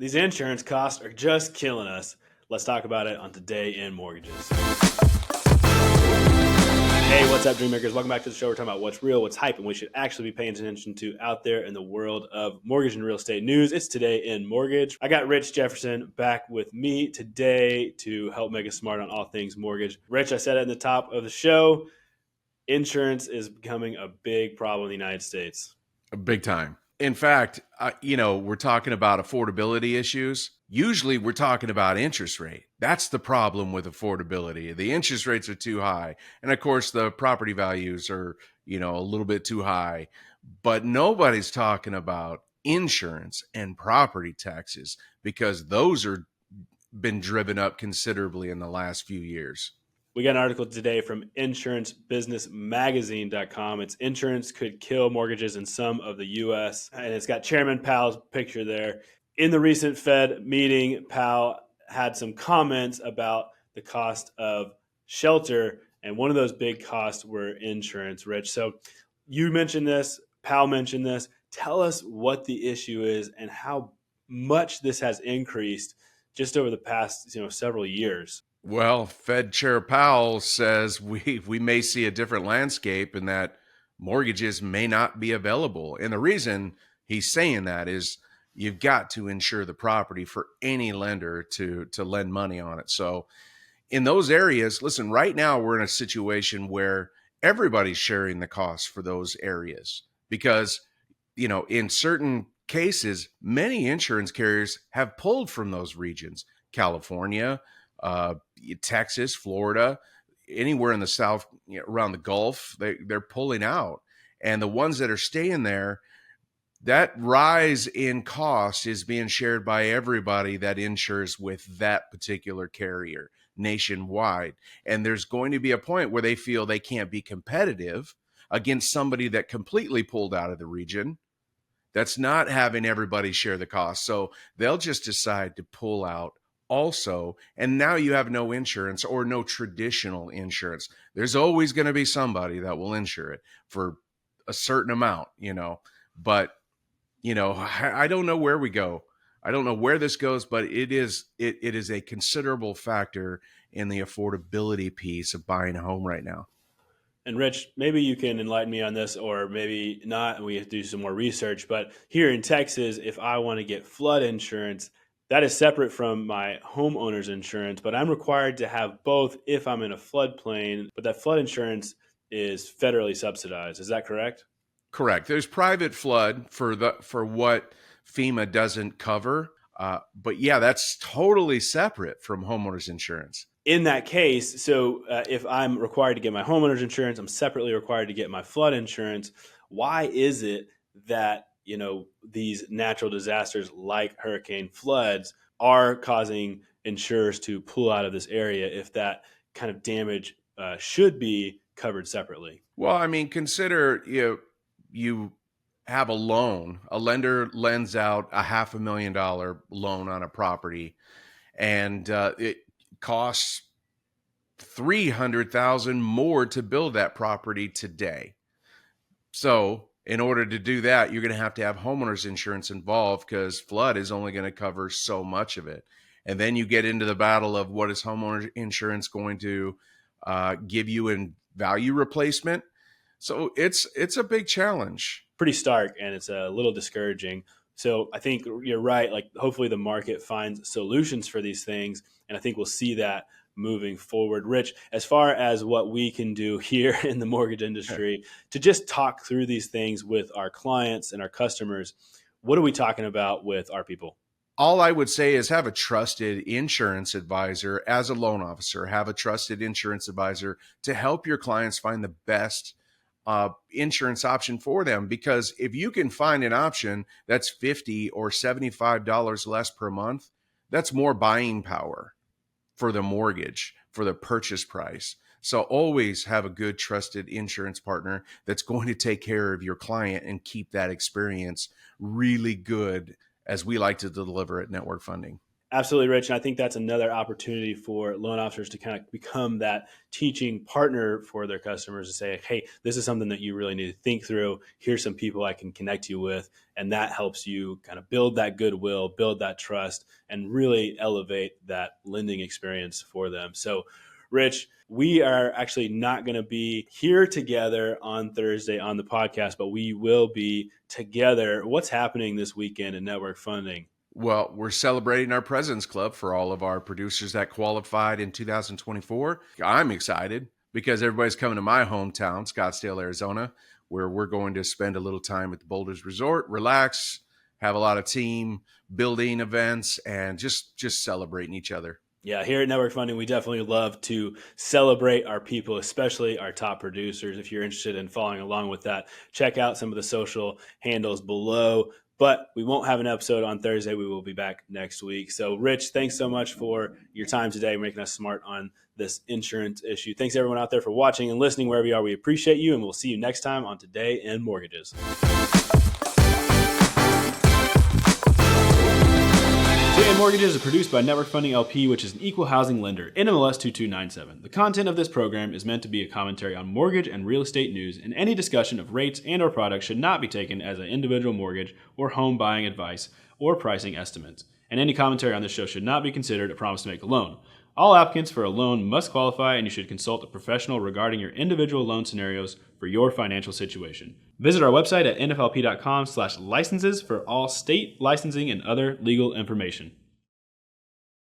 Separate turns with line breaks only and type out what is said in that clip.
These insurance costs are just killing us. Let's talk about it on Today in Mortgages. Hey, what's up, Dreammakers? Welcome back to the show. We're talking about what's real, what's hype, and we should actually be paying attention to out there in the world of mortgage and real estate news. It's Today in Mortgage. I got Rich Jefferson back with me today to help make us smart on all things mortgage. Rich, I said it in the top of the show, insurance is becoming a big problem in the United States.
Big time. In fact, we're talking about affordability issues. Usually we're talking about interest rate. That's the problem with affordability. The interest rates are too high. And of course, the property values are, a little bit too high. But nobody's talking about insurance and property taxes because those are been driven up considerably in the last few years.
We got an article today from insurancebusinessmagazine.com. It's insurance could kill mortgages in some of the U.S. And it's got Chairman Powell's picture there. In the recent Fed meeting, Powell had some comments about the cost of shelter. And one of those big costs were insurance, Rich. So you mentioned this, Powell mentioned this. Tell us what the issue is and how much this has increased just over the past several years.
Well, Fed Chair Powell says we may see a different landscape and that mortgages may not be available. And the reason he's saying that is you've got to insure the property for any lender to lend money on it. So in those areas, listen, right now we're in a situation where everybody's sharing the cost for those areas because, in certain cases, many insurance carriers have pulled from those regions. California, Texas, Florida, anywhere in the South, around the Gulf, they're pulling out. And the ones that are staying there, that rise in cost is being shared by everybody that insures with that particular carrier nationwide. And there's going to be a point where they feel they can't be competitive against somebody that completely pulled out of the region that's not having everybody share the cost. So they'll just decide to pull out also, and now you have no insurance or no traditional insurance. There's always going to be somebody that will insure it for a certain amount, but I don't know where we go. I don't know where this goes, but it is a considerable factor in the affordability piece of buying a home right now.
And Rich, maybe you can enlighten me on this, or maybe not, and we have to do some more research. But here in Texas, if I want to get flood insurance, that is separate from my homeowner's insurance, but I'm required to have both if I'm in a floodplain. But that flood insurance is federally subsidized. Is that correct?
Correct. There's private flood for what FEMA doesn't cover. But yeah, that's totally separate from homeowners insurance.
In that case, so if I'm required to get my homeowner's insurance, I'm separately required to get my flood insurance. Why is it that these natural disasters like hurricane floods are causing insurers to pull out of this area if that kind of damage should be covered separately?
Well, I mean, consider you have a loan. A lender lends out a $500,000 loan on a property, and it costs $300,000 more to build that property today. So in order to do that, you're going to have homeowners insurance involved because flood is only going to cover so much of it. And then you get into the battle of what is homeowner insurance going to give you in value replacement. So it's a big challenge.
Pretty stark, and it's a little discouraging. So I think you're right. Like, hopefully the market finds solutions for these things, and I think we'll see that moving forward. Rich, as far as what we can do here in the mortgage industry to just talk through these things with our clients and our customers, what are we talking about with our people?
All I would say is have a trusted insurance advisor as a loan officer, have a trusted insurance advisor to help your clients find the best insurance option for them. Because if you can find an option that's $50 or $75 less per month, that's more buying power for the mortgage, for the purchase price. So always have a good, trusted insurance partner that's going to take care of your client and keep that experience really good, as we like to deliver at Network Funding.
Absolutely, Rich. And I think that's another opportunity for loan officers to kind of become that teaching partner for their customers to say, hey, this is something that you really need to think through. Here's some people I can connect you with. And that helps you kind of build that goodwill, build that trust, and really elevate that lending experience for them. So, Rich, we are actually not going to be here together on Thursday on the podcast, but we will be together. What's happening this weekend in network funding?
Well, we're celebrating our President's Club for all of our producers that qualified in 2024. I'm excited because everybody's coming to my hometown, Scottsdale, Arizona, where we're going to spend a little time at the Boulders Resort, relax, have a lot of team building events, and just celebrating each other.
Yeah, here at Network Funding, we definitely love to celebrate our people, especially our top producers. If you're interested in following along with that, check out some of the social handles below. But we won't have an episode on Thursday. We will be back next week. So, Rich, thanks so much for your time today, making us smart on this insurance issue. Thanks, everyone out there, for watching and listening wherever you are. We appreciate you, and we'll see you next time on Today in Mortgages. Today in Mortgages is produced by Network Funding LP, which is an equal housing lender, NMLS 2297. The content of this program is meant to be a commentary on mortgage and real estate news, and any discussion of rates and or products should not be taken as an individual mortgage or home buying advice or pricing estimates. And any commentary on this show should not be considered a promise to make a loan. All applicants for a loan must qualify, and you should consult a professional regarding your individual loan scenarios for your financial situation. Visit our website at nflp.com/licenses for all state licensing and other legal information.